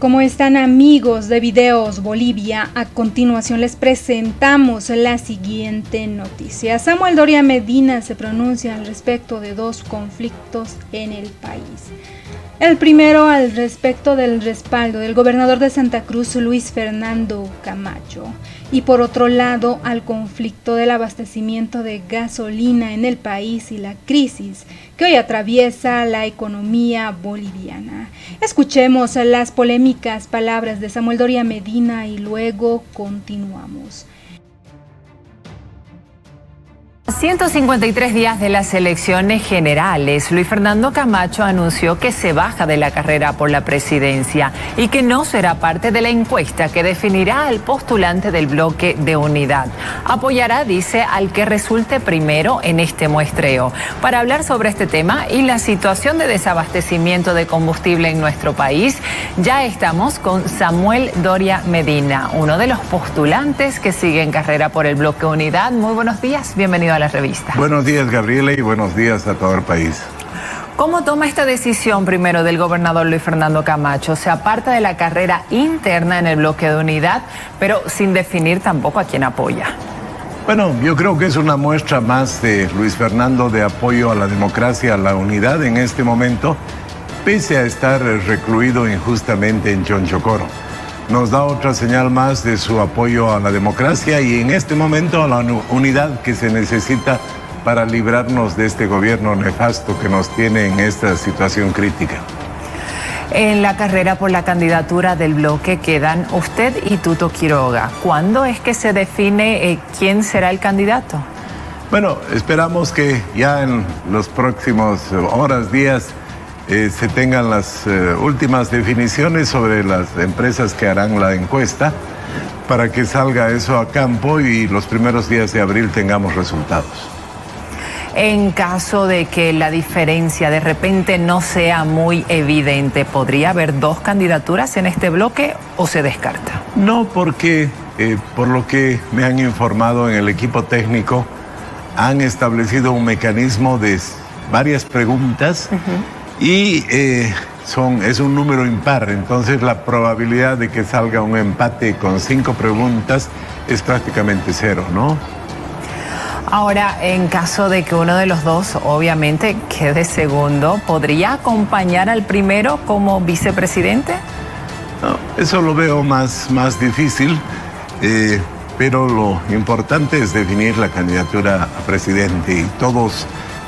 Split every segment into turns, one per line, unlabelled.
¿Cómo están, amigos de Videos Bolivia? A continuación les presentamos la siguiente noticia. Samuel Doria Medina se pronuncia al respecto de dos conflictos en el país. El primero al respecto del respaldo del gobernador de Santa Cruz, Luis Fernando Camacho, y por otro lado al conflicto del abastecimiento de gasolina en el país y la crisis que hoy atraviesa la economía boliviana. Escuchemos las polémicas palabras de Samuel Doria Medina y luego continuamos.
153 días de las elecciones generales, Luis Fernando Camacho anunció que se baja de la carrera por la presidencia y que no será parte de la encuesta que definirá al postulante del bloque de unidad. Apoyará, dice, al que resulte primero en este muestreo. Para hablar sobre este tema y la situación de desabastecimiento de combustible en nuestro país, ya estamos con Samuel Doria Medina, uno de los postulantes que sigue en carrera por el bloque unidad. Muy buenos días, bienvenido a la revista.
Buenos días, Gabriela, y buenos días a todo el país.
¿Cómo toma esta decisión primero del gobernador Luis Fernando Camacho? Se aparta de la carrera interna en el bloque de unidad, pero sin definir tampoco a quién apoya.
Bueno, yo creo que es una muestra más de Luis Fernando de apoyo a la democracia, a la unidad en este momento, pese a estar recluido injustamente en Chonchocoro. Nos da otra señal más de su apoyo a la democracia y en este momento a la unidad que se necesita para librarnos de este gobierno nefasto que nos tiene en esta situación crítica.
En la carrera por la candidatura del bloque quedan usted y Tuto Quiroga. ¿Cuándo es que se define quién será el candidato?
Bueno, esperamos que ya en los próximos horas, días, se tengan las últimas definiciones sobre las empresas que harán la encuesta para que salga eso a campo y los primeros días de abril tengamos resultados.
En caso de que la diferencia de repente no sea muy evidente, ¿podría haber dos candidaturas en este bloque o se descarta?
No, porque por lo que me han informado en el equipo técnico, han establecido un mecanismo de varias preguntas. Y es un número impar, entonces la probabilidad de que salga un empate con 5 preguntas es prácticamente cero, ¿no?
Ahora, en caso de que uno de los dos, obviamente, quede segundo, ¿podría acompañar al primero como vicepresidente?
No, eso lo veo más difícil, pero lo importante es definir la candidatura a presidente y todos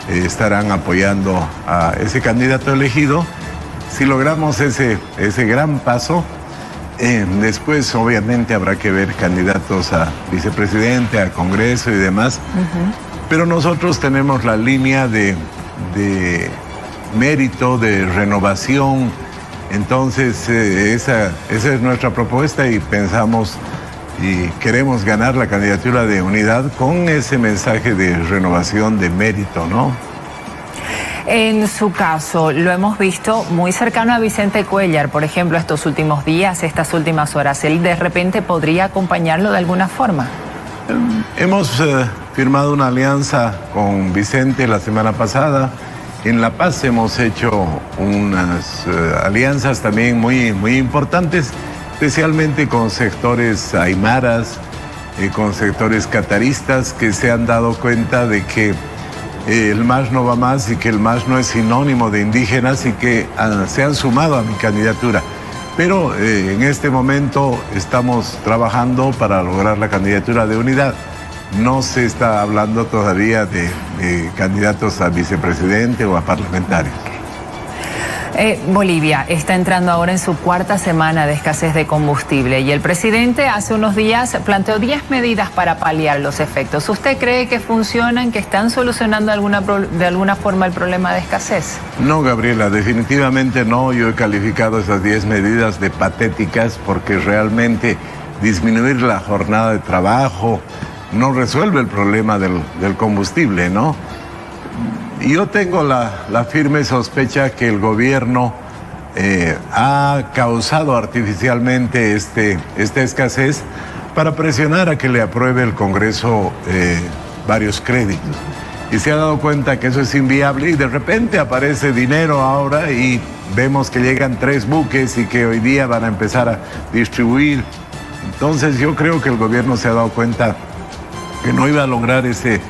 estarán apoyando a ese candidato elegido. Si logramos ese gran paso, después obviamente habrá que ver candidatos a vicepresidente, a Congreso y demás. Pero nosotros tenemos la línea de mérito, de renovación. Entonces esa es nuestra propuesta y pensamos y queremos ganar la candidatura de unidad con ese mensaje de renovación, de mérito, ¿no?
En su caso, lo hemos visto muy cercano a Vicente Cuéllar, por ejemplo, estos últimos días, estas últimas horas. ¿Él de repente podría acompañarlo de alguna forma?
Hemos firmado una alianza con Vicente la semana pasada. En La Paz hemos hecho unas alianzas también muy importantes, especialmente con sectores aymaras, con sectores cataristas que se han dado cuenta de que el MAS no va más y que el MAS no es sinónimo de indígenas y que se han sumado a mi candidatura. Pero en este momento estamos trabajando para lograr la candidatura de unidad. No se está hablando todavía de candidatos a vicepresidente o a parlamentarios.
Bolivia está entrando ahora en su cuarta semana de escasez de combustible y el presidente hace unos días planteó 10 medidas para paliar los efectos. ¿Usted cree que funcionan, que están solucionando de alguna forma el problema de escasez?
No, Gabriela, definitivamente no. Yo he calificado esas 10 medidas de patéticas porque realmente disminuir la jornada de trabajo no resuelve el problema del combustible, ¿no? Yo tengo la firme sospecha que el gobierno ha causado artificialmente esta escasez para presionar a que le apruebe el Congreso varios créditos. y se ha dado cuenta que eso es inviable y de repente aparece dinero ahora y vemos que llegan 3 buques y que hoy día van a empezar a distribuir. Entonces yo creo que el gobierno se ha dado cuenta que no iba a lograr ese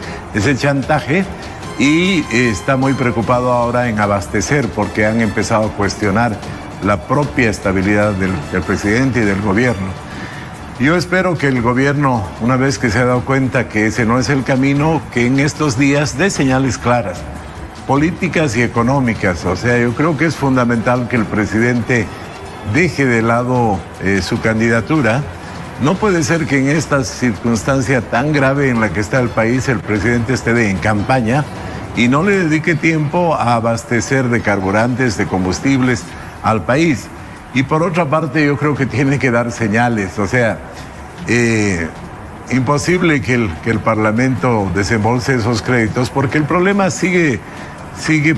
chantaje y está muy preocupado ahora en abastecer porque han empezado a cuestionar la propia estabilidad del presidente y del gobierno. Yo espero que el gobierno, una vez que se ha dado cuenta que ese no es el camino, que en estos días dé señales claras, políticas y económicas. O sea, yo creo que es fundamental que el presidente deje de lado su candidatura. No puede ser que en esta circunstancia tan grave en la que está el país, el presidente esté en campaña y no le dedique tiempo a abastecer de carburantes, de combustibles al país. Y por otra parte, yo creo que tiene que dar señales. O sea, imposible que el Parlamento desembolse esos créditos porque el problema sigue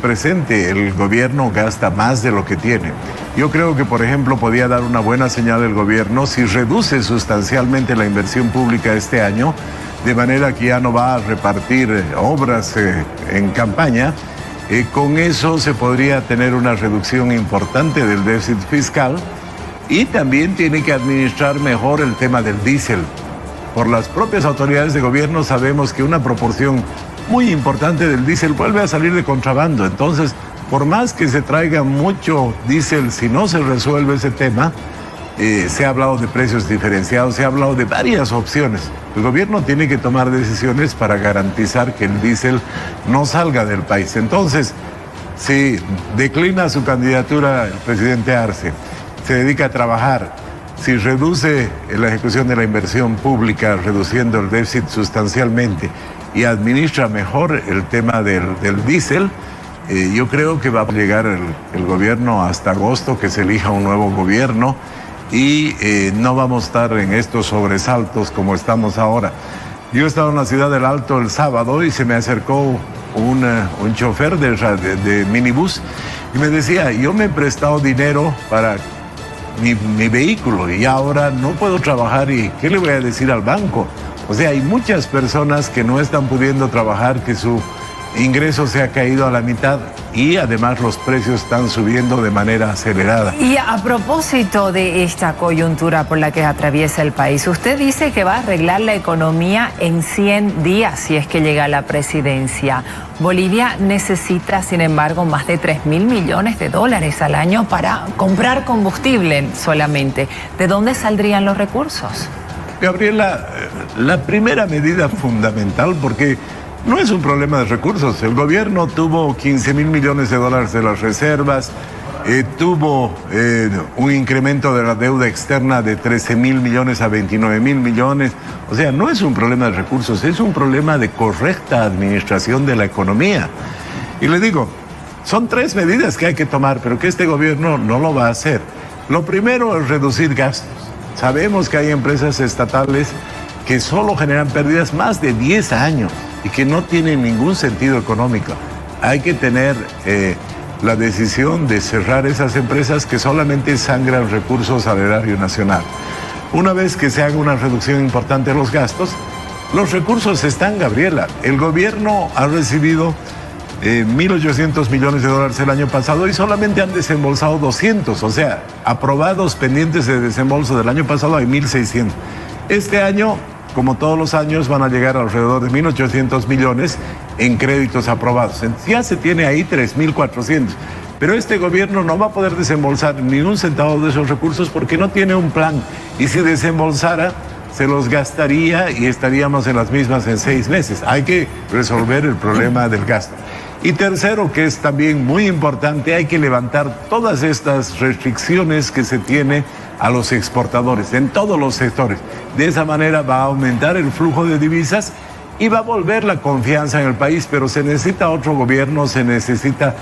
presente. El gobierno gasta más de lo que tiene. Yo creo que, por ejemplo, podía dar una buena señal el gobierno si reduce sustancialmente la inversión pública este año, de manera que ya no va a repartir obras en campaña. Con eso se podría tener una reducción importante del déficit fiscal y también tiene que administrar mejor el tema del diésel. Por las propias autoridades de gobierno sabemos que una proporción muy importante del diésel vuelve a salir de contrabando. Entonces, por más que se traiga mucho diésel, si no se resuelve ese tema, se ha hablado de precios diferenciados, se ha hablado de varias opciones. El gobierno tiene que tomar decisiones para garantizar que el diésel no salga del país. Entonces, si declina su candidatura el presidente Arce, se dedica a trabajar, si reduce la ejecución de la inversión pública, reduciendo el déficit sustancialmente, y administra mejor el tema del diésel, yo creo que va a llegar el gobierno hasta agosto, que se elija un nuevo gobierno, y no vamos a estar en estos sobresaltos como estamos ahora. Yo estaba en la ciudad del Alto el sábado y se me acercó un chofer de minibús y me decía, yo me he prestado dinero para mi vehículo y ahora no puedo trabajar y ¿qué le voy a decir al banco? O sea, hay muchas personas que no están pudiendo trabajar, que su ingreso se ha caído a la mitad y además los precios están subiendo de manera acelerada.
Y a propósito de esta coyuntura por la que atraviesa el país, usted dice que va a arreglar la economía en 100 días si es que llega a la presidencia. Bolivia necesita, sin embargo, más de 3.000 millones de dólares al año para comprar combustible solamente. ¿De dónde saldrían los recursos?
Gabriela, la primera medida fundamental, porque no es un problema de recursos. El gobierno tuvo 15.000 millones de dólares de las reservas, tuvo un incremento de la deuda externa de 13.000 millones a 29.000 millones. O sea, no es un problema de recursos, es un problema de correcta administración de la economía. Y le digo, son 3 medidas que hay que tomar, pero que este gobierno no lo va a hacer. Lo primero es reducir gastos. Sabemos que hay empresas estatales que solo generan pérdidas más de 10 años y que no tienen ningún sentido económico. Hay que tener la decisión de cerrar esas empresas que solamente sangran recursos al erario nacional. Una vez que se haga una reducción importante de los gastos, los recursos están, Gabriela. El gobierno ha recibido 1.800 millones de dólares el año pasado y solamente han desembolsado 200, o sea, aprobados pendientes de desembolso del año pasado hay 1.600. Este año, como todos los años, van a llegar alrededor de 1.800 millones en créditos aprobados. Ya se tiene ahí 3.400. Pero este gobierno no va a poder desembolsar ni un centavo de esos recursos porque no tiene un plan. Y si desembolsara, se los gastaría y estaríamos en las mismas en 6 meses. Hay que resolver el problema del gasto. Y tercero, que es también muy importante, hay que levantar todas estas restricciones que se tiene a los exportadores en todos los sectores. De esa manera va a aumentar el flujo de divisas y va a volver la confianza en el país, pero se necesita otro gobierno, se necesita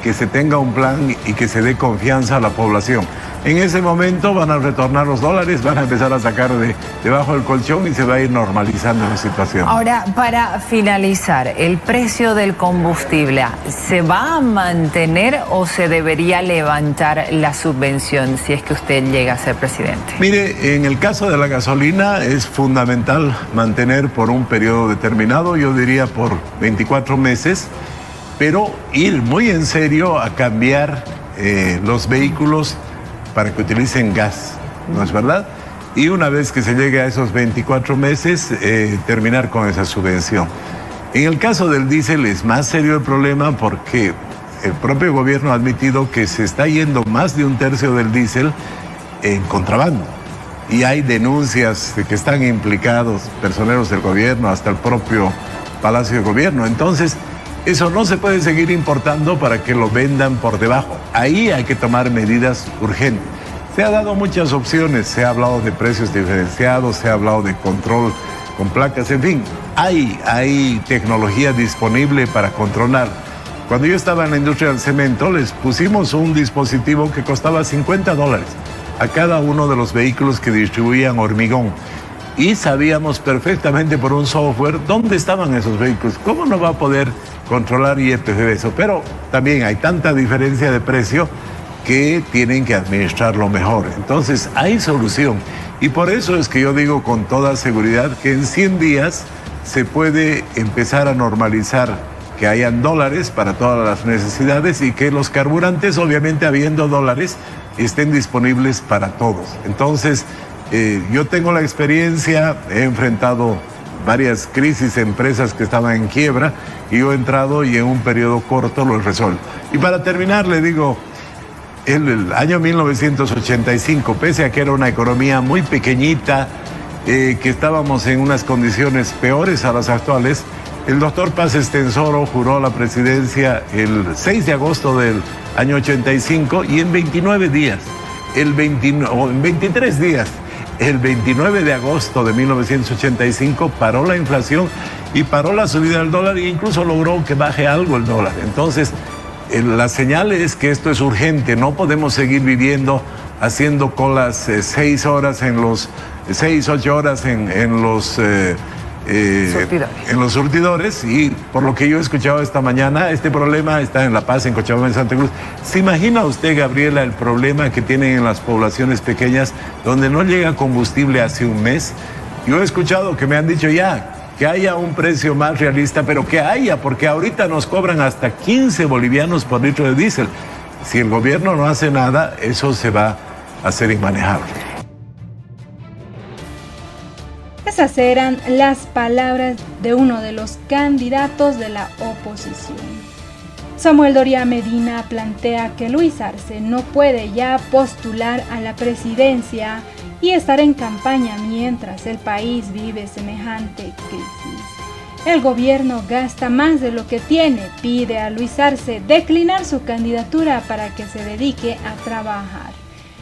que se tenga un plan y que se dé confianza a la población. En ese momento van a retornar los dólares, van a empezar a sacar debajo del colchón y se va a ir normalizando la situación.
Ahora, para finalizar, ¿el precio del combustible se va a mantener o se debería levantar la subvención si es que usted llega a ser presidente?
Mire, en el caso de la gasolina es fundamental mantener por un periodo determinado, yo diría por 24 meses, pero ir muy en serio a cambiar los vehículos para que utilicen gas, ¿no es verdad? Y una vez que se llegue a esos 24 meses, terminar con esa subvención. En el caso del diésel es más serio el problema porque el propio gobierno ha admitido que se está yendo más de un tercio del diésel en contrabando. Y hay denuncias de que están implicados personeros del gobierno, hasta el propio Palacio de Gobierno. Entonces, eso no se puede seguir importando para que lo vendan por debajo. Ahí hay que tomar medidas urgentes. Se ha dado muchas opciones, se ha hablado de precios diferenciados, se ha hablado de control con placas, en fin, hay tecnología disponible para controlar. Cuando yo estaba en la industria del cemento, les pusimos un dispositivo que costaba $50 a cada uno de los vehículos que distribuían hormigón. Y sabíamos perfectamente por un software dónde estaban esos vehículos. ¿Cómo no va a poder controlar IEPF eso? Pero también hay tanta diferencia de precio que tienen que administrarlo mejor. Entonces hay solución. Y por eso es que yo digo con toda seguridad que en 100 días se puede empezar a normalizar que hayan dólares para todas las necesidades y que los carburantes, obviamente habiendo dólares, estén disponibles para todos. Entonces, yo tengo la experiencia, he enfrentado varias crisis, empresas que estaban en quiebra, y yo he entrado y en un periodo corto lo he resuelto. Y para terminar, le digo, el año 1985, pese a que era una economía muy pequeñita, que estábamos en unas condiciones peores a las actuales, el doctor Paz Estenssoro juró la presidencia el 6 de agosto del año 85 y en 29 días, en 23 días, el 29 de agosto de 1985 paró la inflación y paró la subida del dólar e incluso logró que baje algo el dólar. Entonces, la señal es que esto es urgente, no podemos seguir viviendo haciendo colas 6 horas en los 6-8 horas en los surtidores, y por lo que yo he escuchado esta mañana, este problema está en La Paz, en Cochabamba, en Santa Cruz. ¿Se imagina usted, Gabriela, el problema que tienen en las poblaciones pequeñas donde no llega combustible hace un mes? Yo he escuchado que me han dicho ya que haya un precio más realista, pero que haya, porque ahorita nos cobran hasta 15 bolivianos por litro de diésel. Si el gobierno no hace nada, eso se va a hacer inmanejable.
Esas eran las palabras de uno de los candidatos de la oposición. Samuel Doria Medina plantea que Luis Arce no puede ya postular a la presidencia y estar en campaña mientras el país vive semejante crisis. El gobierno gasta más de lo que tiene, pide a Luis Arce declinar su candidatura para que se dedique a trabajar.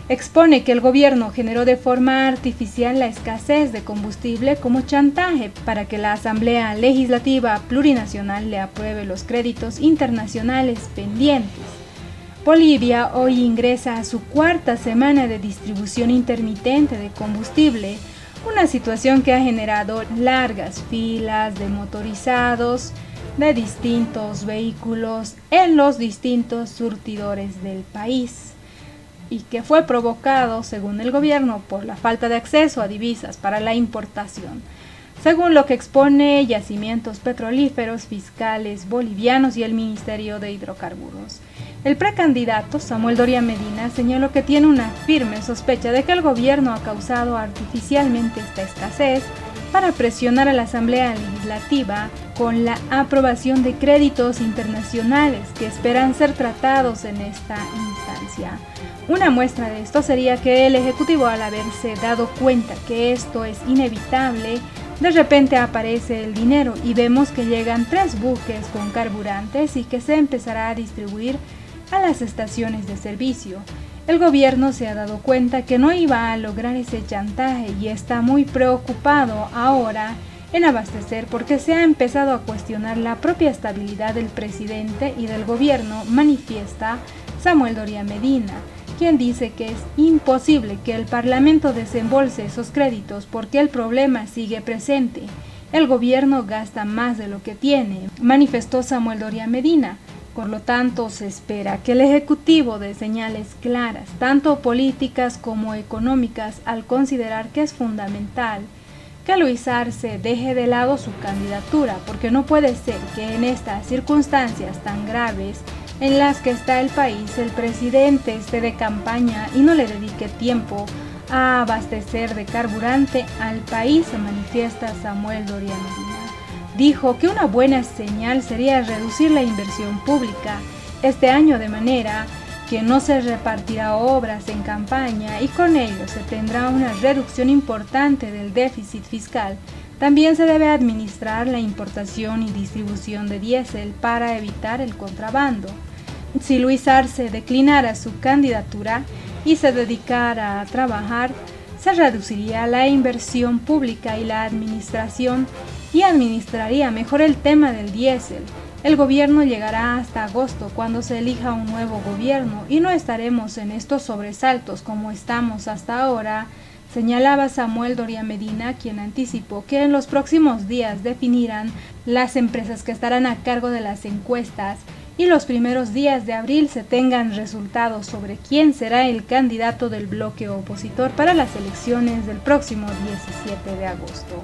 Expone que el gobierno generó de forma artificial la escasez de combustible como chantaje para que la Asamblea Legislativa Plurinacional le apruebe los créditos internacionales pendientes. Bolivia hoy ingresa a su cuarta semana de distribución intermitente de combustible, una situación que ha generado largas filas de motorizados de distintos vehículos en los distintos surtidores del país, y que fue provocado, según el gobierno, por la falta de acceso a divisas para la importación, según lo que expone Yacimientos Petrolíferos Fiscales Bolivianos y el Ministerio de Hidrocarburos. El precandidato Samuel Doria Medina señaló que tiene una firme sospecha de que el gobierno ha causado artificialmente esta escasez para presionar a la Asamblea Legislativa con la aprobación de créditos internacionales que esperan ser tratados en esta instancia. Una muestra de esto sería que el Ejecutivo, al haberse dado cuenta que esto es inevitable, de repente aparece el dinero y vemos que llegan 3 buques con carburantes y que se empezará a distribuir a las estaciones de servicio. El gobierno se ha dado cuenta que no iba a lograr ese chantaje y está muy preocupado ahora en abastecer porque se ha empezado a cuestionar la propia estabilidad del presidente y del gobierno, manifiesta Samuel Doria Medina, quien dice que es imposible que el Parlamento desembolse esos créditos porque el problema sigue presente. El gobierno gasta más de lo que tiene, manifestó Samuel Doria Medina. Por lo tanto, se espera que el Ejecutivo dé señales claras, tanto políticas como económicas, al considerar que es fundamental que Luis Arce deje de lado su candidatura, porque no puede ser que en estas circunstancias tan graves en las que está el país, el presidente esté de campaña y no le dedique tiempo a abastecer de carburante al país, manifiesta Samuel Doria Medina. Dijo que una buena señal sería reducir la inversión pública este año de manera que no se repartirá obras en campaña y con ello se tendrá una reducción importante del déficit fiscal. También se debe administrar la importación y distribución de diésel para evitar el contrabando. Si Luis Arce declinara su candidatura y se dedicara a trabajar, se reduciría la inversión pública y la administración y administraría mejor el tema del diésel. El gobierno llegará hasta agosto cuando se elija un nuevo gobierno y no estaremos en estos sobresaltos como estamos hasta ahora, señalaba Samuel Doria Medina, quien anticipó que en los próximos días definirán las empresas que estarán a cargo de las encuestas y los primeros días de abril se tengan resultados sobre quién será el candidato del bloque opositor para las elecciones del próximo 17 de agosto.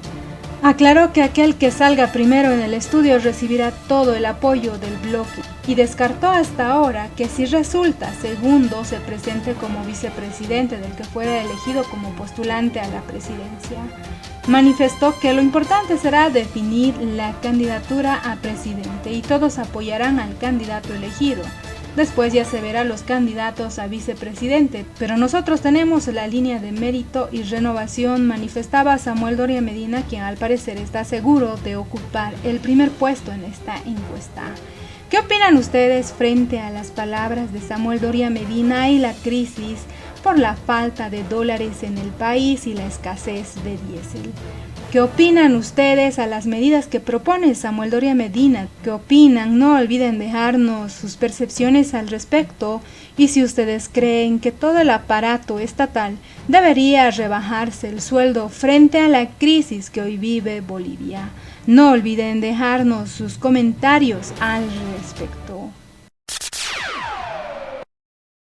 Aclaró que aquel que salga primero en el estudio recibirá todo el apoyo del bloque y descartó hasta ahora que si resulta segundo se presente como vicepresidente del que fuera elegido como postulante a la presidencia. Manifestó que lo importante será definir la candidatura a presidente y todos apoyarán al candidato elegido. Después ya se verá los candidatos a vicepresidente, pero nosotros tenemos la línea de mérito y renovación, manifestaba Samuel Doria Medina, quien al parecer está seguro de ocupar el primer puesto en esta encuesta. ¿Qué opinan ustedes frente a las palabras de Samuel Doria Medina y la crisis por la falta de dólares en el país y la escasez de diésel? ¿Qué opinan ustedes a las medidas que propone Samuel Doria Medina? ¿Qué opinan? No olviden dejarnos sus percepciones al respecto y si ustedes creen que todo el aparato estatal debería rebajarse el sueldo frente a la crisis que hoy vive Bolivia. No olviden dejarnos sus comentarios al respecto.